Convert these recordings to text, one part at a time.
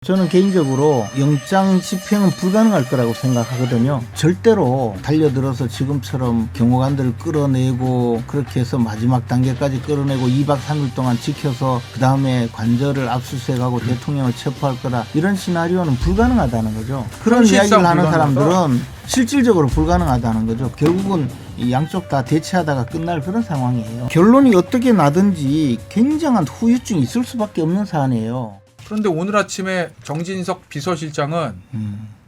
저는 개인적으로 영장 집행은 불가능할 거라고 생각하거든요. 절대로 달려들어서 지금처럼 경호관들을 끌어내고 그렇게 해서 마지막 단계까지 끌어내고 2박 3일 동안 지켜서 그 다음에 관저를 압수수색하고 대통령을 체포할 거다. 이런 시나리오는 불가능하다는 거죠. 그런 이야기를 하는 사람들은 실질적으로 불가능하다는 거죠. 결국은 이 양쪽 다 대치하다가 끝날 그런 상황이에요. 결론이 어떻게 나든지 굉장한 후유증이 있을 수밖에 없는 사안이에요. 그런데 오늘 아침에 정진석 비서실장은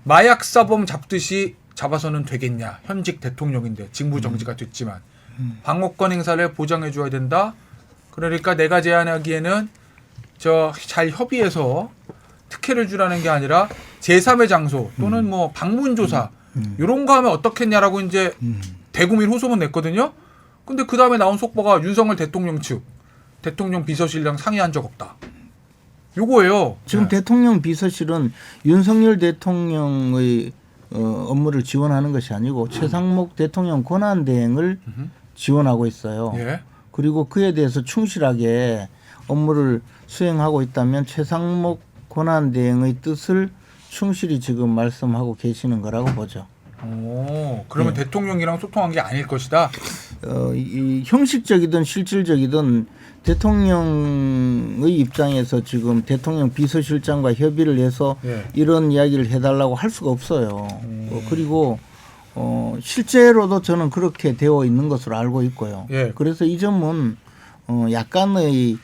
마약 사범 잡듯이 잡아서는 되겠냐. 현직 대통령인데 직무 정지가 됐지만 방어권 행사를 보장해 줘야 된다. 그러니까 내가 제안하기에는 잘 협의해서 특혜를 주라는 게 아니라 제3의 장소 또는 뭐 방문 조사 이런 거 하면 어떻겠냐라고 이제 대국민 호소문 냈거든요. 근데 그 다음에 나온 속보가 윤석열 대통령 측 대통령 비서실장 상의한 적 없다. 요거예요. 지금 대통령 비서실은 윤석열 대통령의 업무를 지원하는 것이 아니고 최상목 대통령 권한대행을 지원하고 있어요. 예. 그리고 그에 대해서 충실하게 업무를 수행하고 있다면 최상목 권한대행의 뜻을 충실히 지금 말씀하고 계시는 거라고 보죠. 오, 그러면 대통령이랑 소통한 게 아닐 것이다. 이 형식적이든 실질적이든 대통령의 입장에서 지금 대통령 비서실장과 협의를 해서 이런 이야기를 해달라고 할 수가 없어요. 그리고 실제로도 저는 그렇게 되어 있는 것으로 알고 있고요. 그래서 이 점은 약간의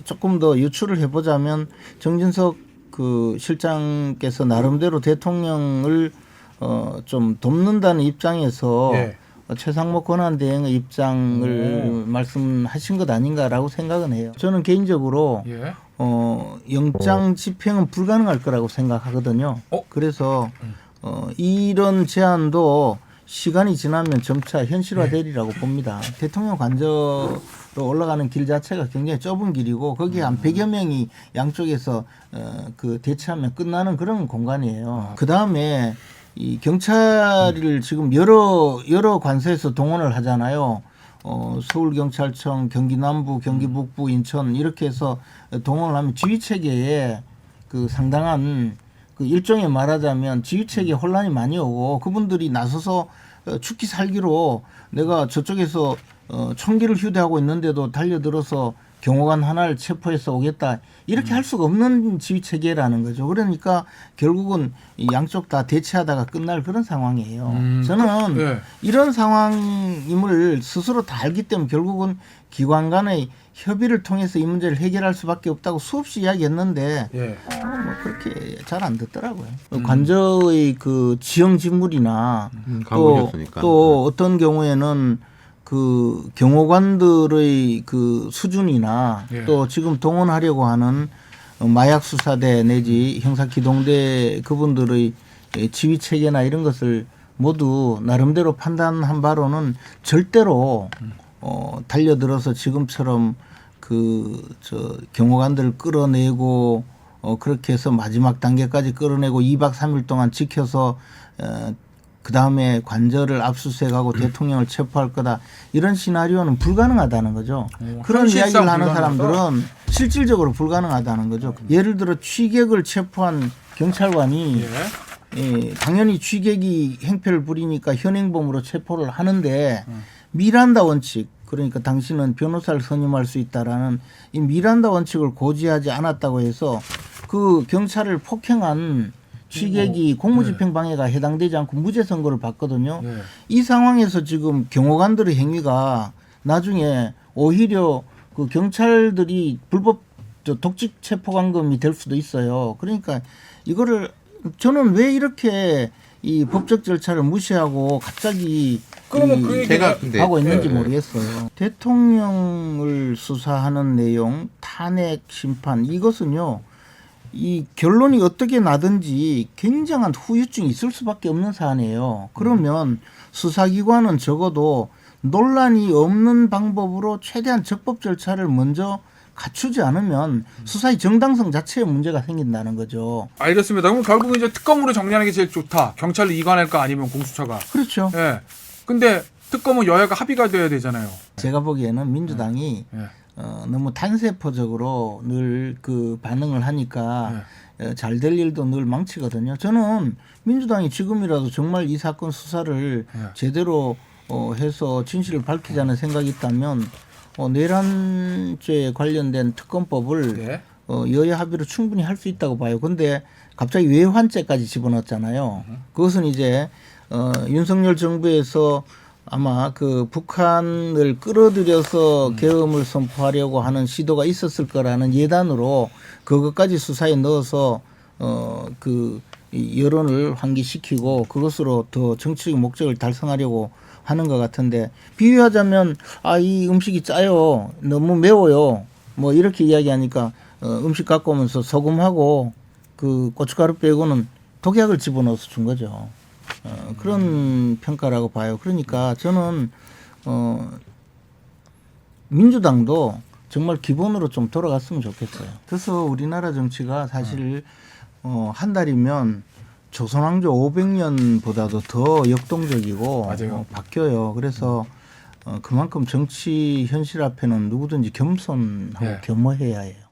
조금 더 유추를 해보자면 정진석 실장께서 나름대로 대통령을 좀 돕는다는 입장에서 최상목 권한대행의 입장을 말씀하신 것 아닌가라고 생각은 해요. 저는 개인적으로 영장 집행은 불가능할 거라고 생각하거든요. 그래서 이런 제안도 시간이 지나면 점차 현실화되리라고 봅니다. 대통령 관저로 올라가는 길 자체가 굉장히 좁은 길이고 거기에 한 100여 명이 양쪽에서 대치하면 끝나는 그런 공간이에요. 그다음에 이 경찰을 지금 여러 관서에서 동원을 하잖아요. 서울경찰청, 경기남부, 경기북부, 인천 이렇게 해서 동원을 하면 지휘체계에 상당한 일종의 말하자면 지휘체계 혼란이 많이 오고 그분들이 나서서 죽기 살기로 내가 저쪽에서 총기를 휴대하고 있는데도 달려들어서 경호관 하나를 체포해서 오겠다 이렇게 할 수가 없는 지휘체계라는 거죠. 그러니까 결국은 이 양쪽 다 대치하다가 끝날 그런 상황이에요. 저는 이런 상황임을 스스로 다 알기 때문에 결국은 기관 간의 협의를 통해서 이 문제를 해결할 수밖에 없다고 수없이 이야기했는데 뭐 그렇게 잘 안 듣더라고요. 관저의 지형 지물이나 또 어떤 경우에는 경호관들의 수준이나 또 지금 동원하려고 하는 마약 수사대 내지 형사기동대 그분들의 지휘 체계나 이런 것을 모두 나름대로 판단한 바로는 절대로 달려들어서 지금처럼 경호관들을 끌어내고 그렇게 해서 마지막 단계까지 끌어내고 2박 3일 동안 지켜서 그 다음에 관저를 압수수색하고 대통령을 체포할 거다. 이런 시나리오는 불가능하다는 거죠. 그런 이야기를 하는 사람들은 실질적으로 불가능하다는 거죠. 예를 들어 취객을 체포한 경찰관이 당연히 취객이 행패를 부리니까 현행범으로 체포를 하는데 미란다 원칙, 그러니까 당신은 변호사를 선임할 수 있다라는 이 미란다 원칙을 고지하지 않았다고 해서 그 경찰을 폭행한 취객이 공무집행방해가 해당되지 않고 무죄 선고를 받거든요. 이 상황에서 지금 경호관들의 행위가 나중에 오히려 경찰들이 불법 독직 체포감금이 될 수도 있어요. 그러니까 이거를 저는 왜 이렇게 이 법적 절차를 무시하고 갑자기 하고 있는지 모르겠어요. 대통령을 수사하는 내용, 탄핵 심판 이것은요. 이 결론이 어떻게 나든지 굉장한 후유증이 있을 수밖에 없는 사안이에요. 그러면 수사기관은 적어도 논란이 없는 방법으로 최대한 적법 절차를 먼저 갖추지 않으면 수사의 정당성 자체에 문제가 생긴다는 거죠. 알겠습니다. 그럼 결국은 이제 특검으로 정리하는 게 제일 좋다. 경찰로 이관할까 아니면 공수처가. 그렇죠. 근데 특검은 여야가 합의가 돼야 되잖아요. 제가 보기에는 민주당이 너무 단세포적으로 늘 반응을 하니까 잘 될 일도 늘 망치거든요. 저는 민주당이 지금이라도 정말 이 사건 수사를 네. 제대로 해서 진실을 밝히자는 생각이 있다면 내란죄에 관련된 특검법을 네. 여야 합의로 충분히 할 수 있다고 봐요. 근데 갑자기 외환죄까지 집어넣었잖아요. 그것은 이제 윤석열 정부에서 아마 그 북한을 끌어들여서 계엄을 선포하려고 하는 시도가 있었을 거라는 예단으로 그것까지 수사에 넣어서 그 여론을 환기시키고 그것으로 더 정치적 목적을 달성하려고 하는 것 같은데 비유하자면 이 음식이 짜요, 너무 매워요, 뭐 이렇게 이야기하니까 음식 갖고 오면서 소금하고 그 고춧가루 빼고는 독약을 집어넣어서 준 거죠. 그런 평가라고 봐요. 그러니까 저는 민주당도 정말 기본으로 좀 돌아갔으면 좋겠어요. 그래서 우리나라 정치가 사실 한 달이면 조선왕조 500년보다도 더 역동적이고 맞아요. 바뀌어요. 그래서 그만큼 정치 현실 앞에는 누구든지 겸손하고 네. 겸허해야 해요.